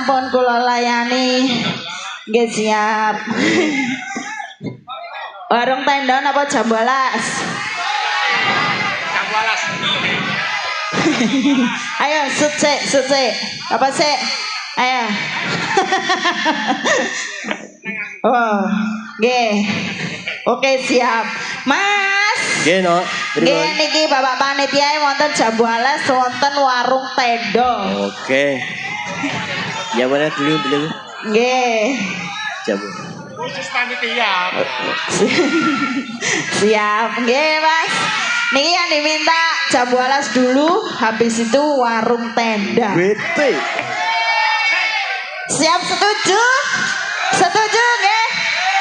sampun kula layani. Nggih siap. Warung tenda napa jam 12? Jam 12. Ayo suci. Apa sih? Ayo. Oh, nggih. Oke, siap. Mas. Nggih, no. Nggih niki Bapak panitia wonten jam 12 wonten warung tenda. Oke. Ya mana dulu. Nggih. Jam. Khusus panitia. Siap, nggih Mas. Niki yang diminta jam 12 dulu, habis itu warung tenda. WP. Siap, setuju? Setuju nggih?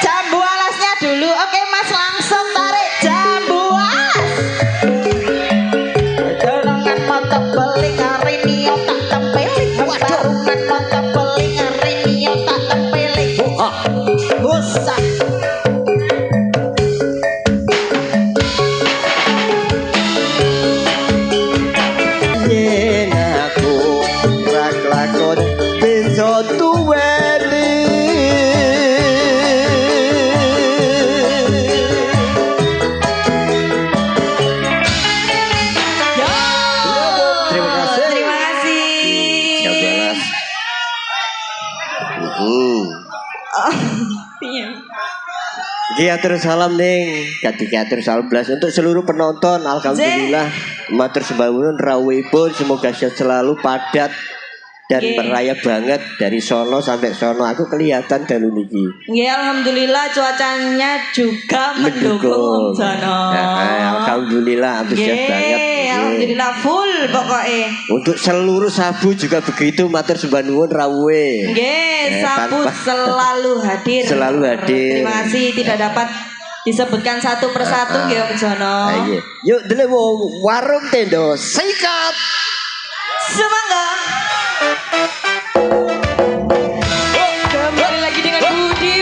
Jam 12-nya dulu. Oke Mas, langsung tarik jam 12. Dorongan mata beling hari ini tak tempeling. Dorongan mata beling hari ini tak tempeling. Usah. Yen aku ra kelakon bisa duweni. Terima kasih. Jam 12. Giatur salam ning, giatur salam belas untuk seluruh penonton. Alhamdulillah, matur sembah nuwun rawuhipun semoga sehat selalu padat dan merayap banget dari sono sampai sono. Aku kelihatan dalu niki. Nggih, alhamdulillah cuacanya juga mendukung Om Jono. Alhamdulillah antusias banget. Alhamdulillah full pokoknya. Untuk seluruh sabu juga begitu, matur sembah nuwun rawuhe. Nggih, sabu selalu hadir. Selalu hadir. Terima kasih, tidak dapat disebutkan satu persatu nggih Om Jono. Yuk dulu warung tenda sikat. Semangga. Kembali lagi dengan Budi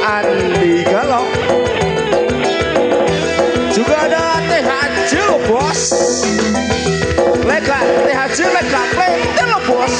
Andi Galau. Juga ada THJ lo bos. THJ lega play lo bos.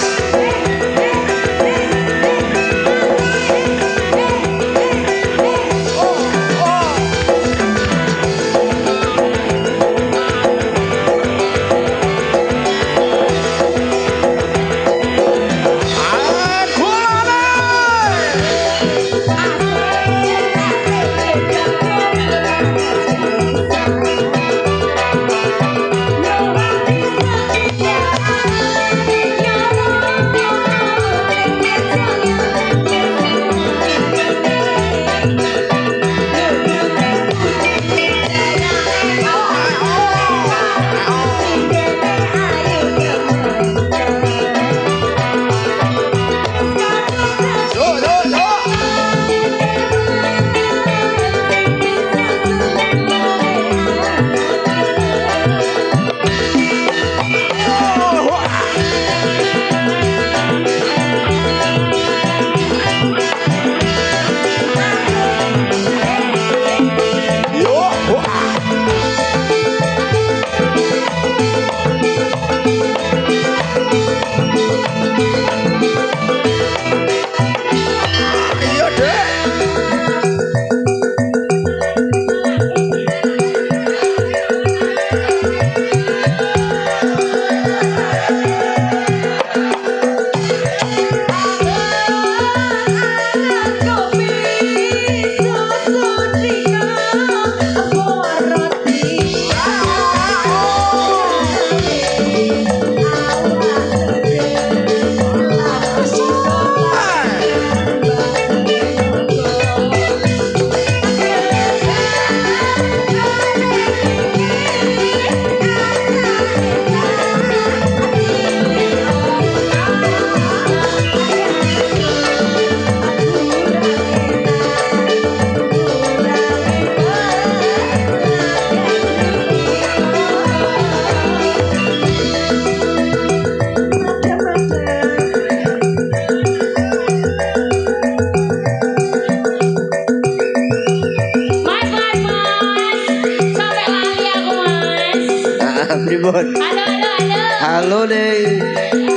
Halo Neng.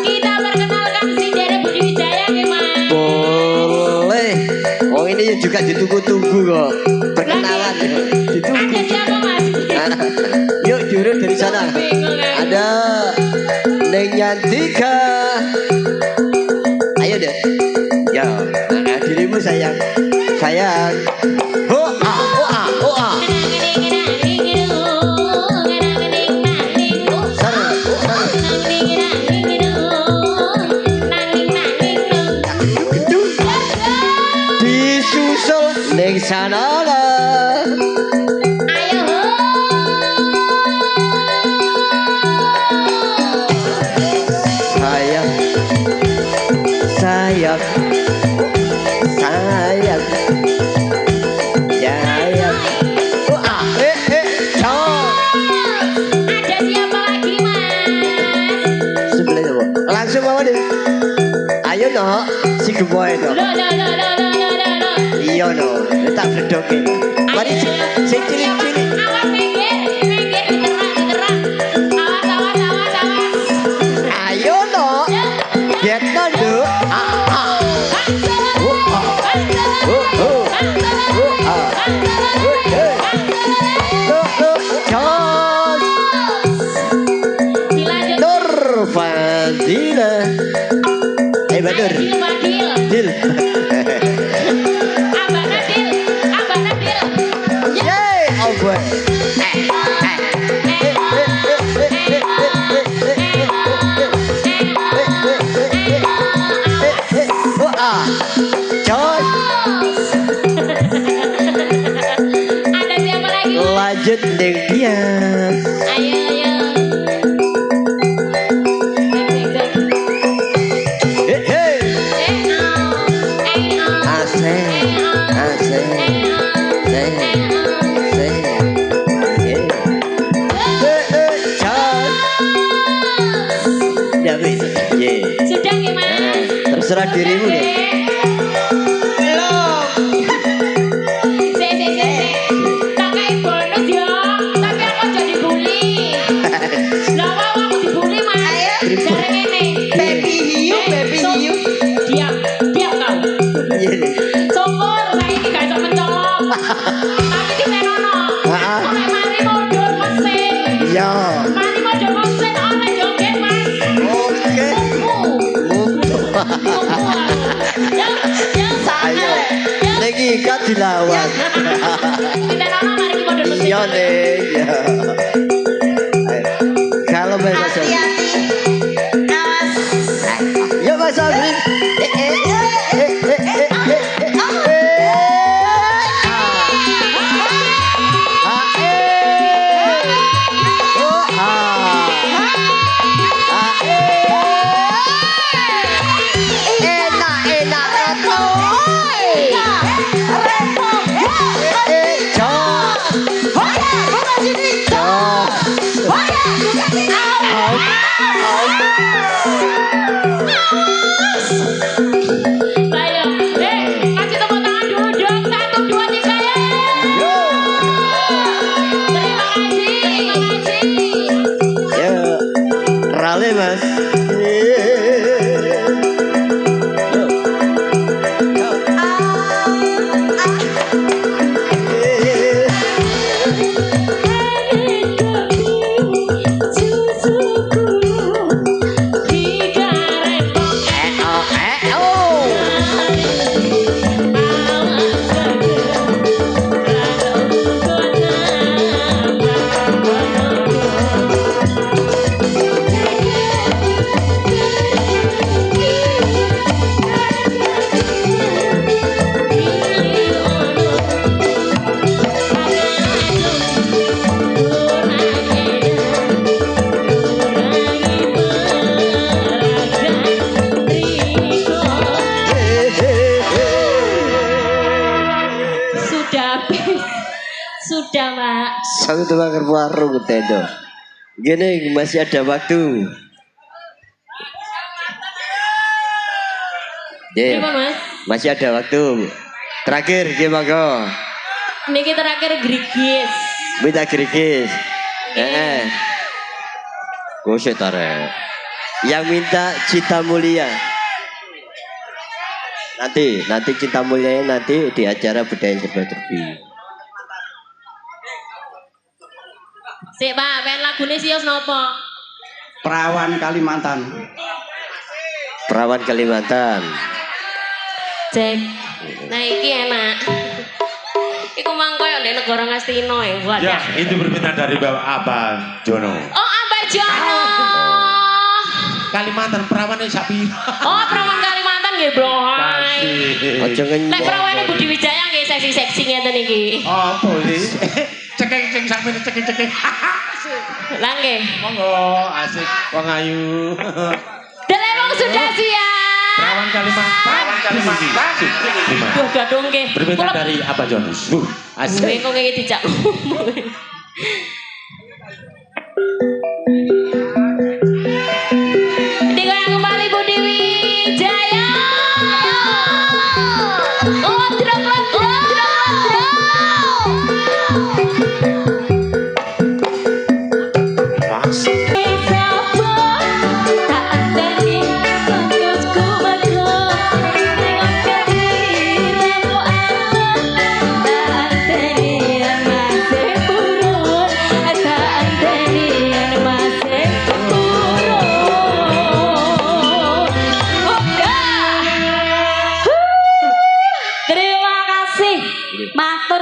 Kita perkenalkan si Dere Budi Wijaya nih Mas. Boleh. Oh ini juga ditunggu-tunggu kok. Perkenalan. Ditunggu. Ada siapa Mas? Yuk diurut dari sana. Bingung kan? Ada Neng Yantika. Ayo deh. Ya, dirimu sayang. Sayang. Oh ah, oh ah, oh ah. Disusul Neng Sanala. Ayo. Sayang, sayang, sayang, sayang. Oh ah, jauh. Ada siapa lagi Mas? Sebelahnya bu. Langsung bawa deh. Ayo no, si gemoy no. Lo. Iya no, tak berdoke. Mari si cilik-cilik. Awas minggir diterang. Awas. Ayo no, get no do. Ah ah. Dilanjut. Nur Fadila. Badur. Badil. Dil. Abah Nadil. Yeay, oh boy. Oh ah. Coy. Ada siapa lagi? Lanjut Neng dia. Ayo. Hey. Asik. Sudah gimana? Terserah dirimu deh. Tak kayak bonus ya. Tapi aku jadi bully. Lah aku dibully Mas. Jarang ini. Baby hiu. Diam kau. Syukur saya ini gak bisa mencolok. Tapi di Menono. Mari mundur mesin. Ya. Mari mundur mesin oleh joget Mas. Oke. Ayo. Lagi kan dilawan. Di Menono mari mundur mesin. Iya Neng. Ya. Kalau besok ya Mas Abrin. Kasih tepuk tangan dulu dong. 1, 2, 3 ya. Terima kasih. Ya, rale Mas. Sudah, Pak. Sampai tukang warung tendo. Gini masih ada waktu. Yeah. Gimana, Mas? Masih ada waktu. Terakhir gimana? Niki terakhir Grigis. Minta Grigis. Kusik tare. Yang minta Cinta Mulia. Nanti Cinta Mulia nanti di acara Budaya Serba-serbi. Sik, Pak, pen lagune sios napa? Perawan Kalimantan. Perawan Kalimantan. Cek. Nah, iki enak. Iku mang koyo ndek negara Ngastina ya, buat Ya, itu permintaan dari Bapak Abah Jono. Oh, Abah Jono. Kalimantan perawan sapi. Oh, perawan Kalimantan nggih, Bro. Aja ngenyek. Lek perawane Budi Wijaya nggih seksi-seksi ngeten iki. Oh, boleh. Cekek sampe cekek. Lah nggih. Monggo, asik wong ayu. Delemong sudah siap. Perawan Kalimantan. Duh, gadung nggih. Permintaan dari Abah Jono. Asik. Kowe kok iki dijak. Digoyang kembali Budi Wijaya. Oh, drop.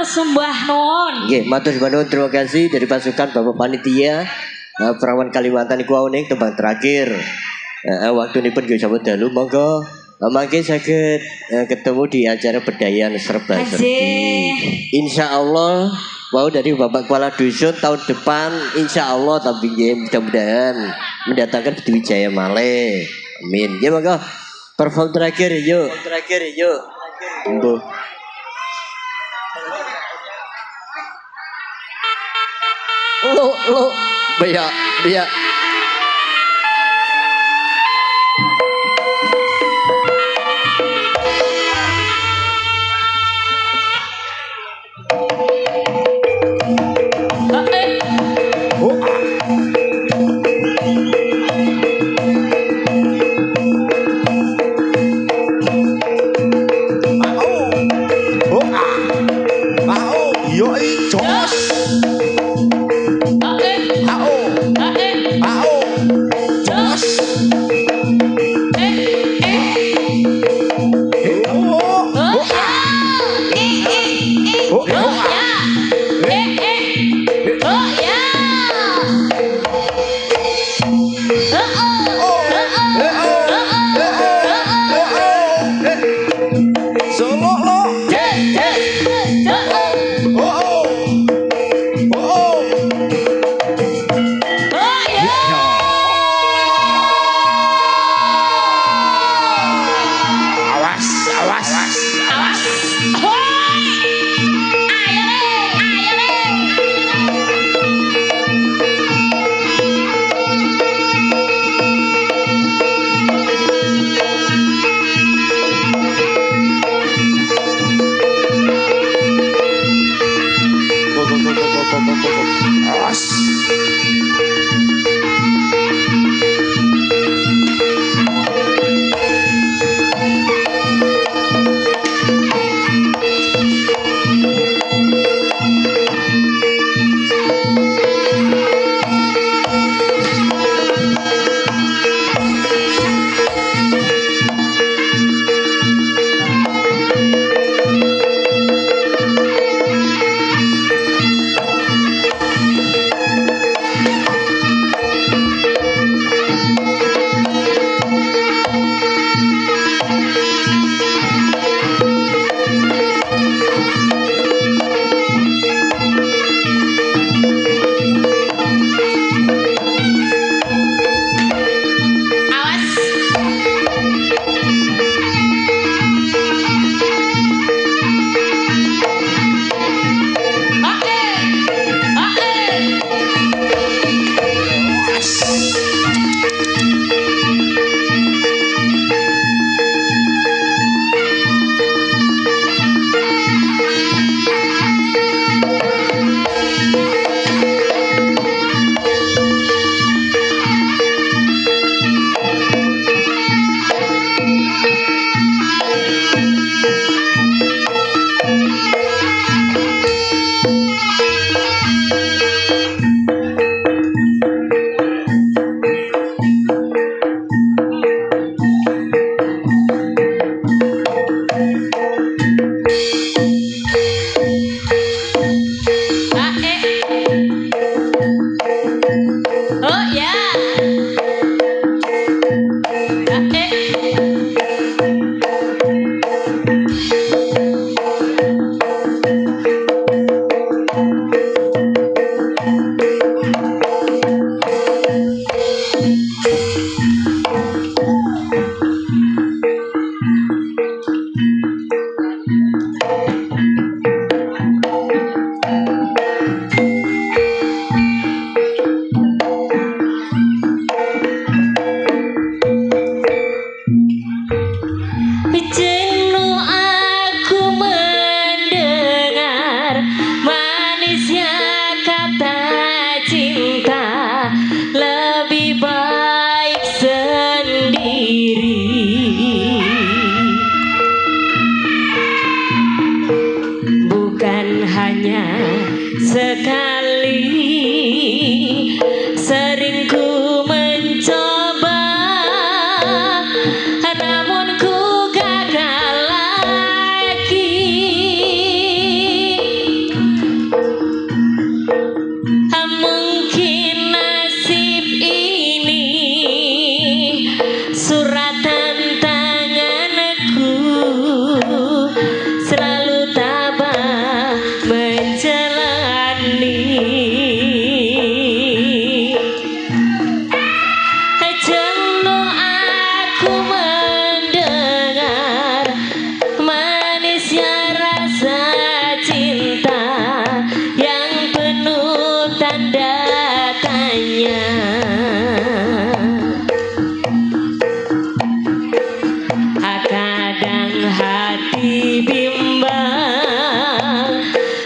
Sembah nuwun. Nggih, matur nuwun, terima kasih dari pasukan Bapak Panitia Perawan Kalimantan iku awning tembang terakhir. Waktunipun nggih sampun dalu, monggo mangke saged ketemu di acara Bedayan Serba-serbi. Insyaallah mau dari Bapak Kepala Dusun tahun depan insyaallah tapi nggih mudah-mudahan mendatangkan Budi Wijaya malih. Amin. Nggih monggo perform terakhir yuk. Monggo. Lo, biar. bukan hanya sekali, sering ku mencoba, namun ku gagal lagi. Mungkin nasib ini suratan tanganku, selalu tabah menjalani. Jenuh aku mendengar manisnya rasa cinta yang penuh tanda tanya. Kadang hati bimbang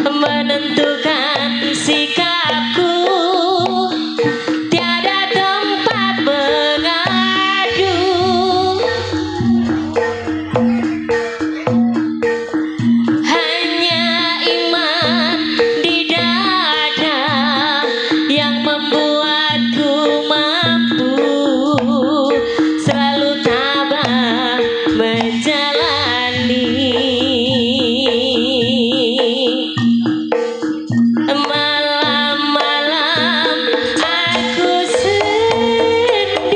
menentukan sikapku, tiada tempat mengadu. Hanya iman di dada yang membuatku mampu selalu tabah menjalani. Malam-malam aku sendiri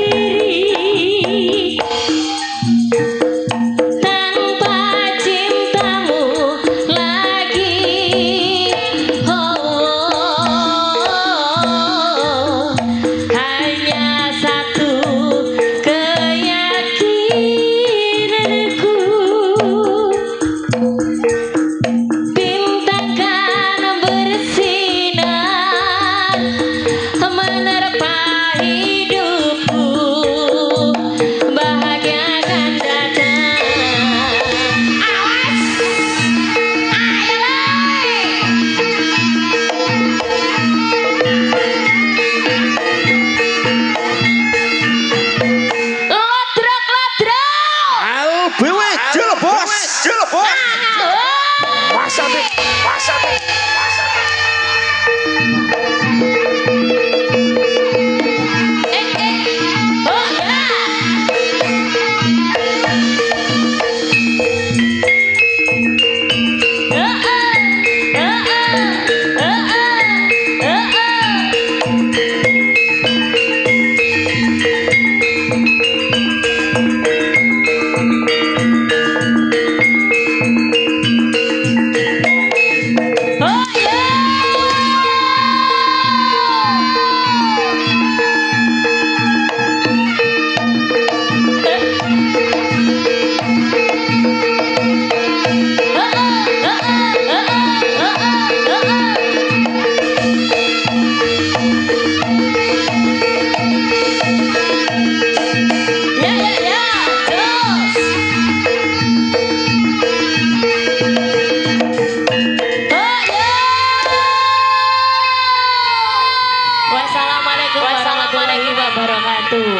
tanpa cintamu lagi. Oh, hanya satu keyakinanku, bintang kan bersinar menerpa hidupku, bahagia akan datang. Awas, Lodrok. LBW Jelebos, Jelebos. Wasabi, wasabi. Oh ya. Oh Wassalamualaikum warahmatullahi wabarakatuh.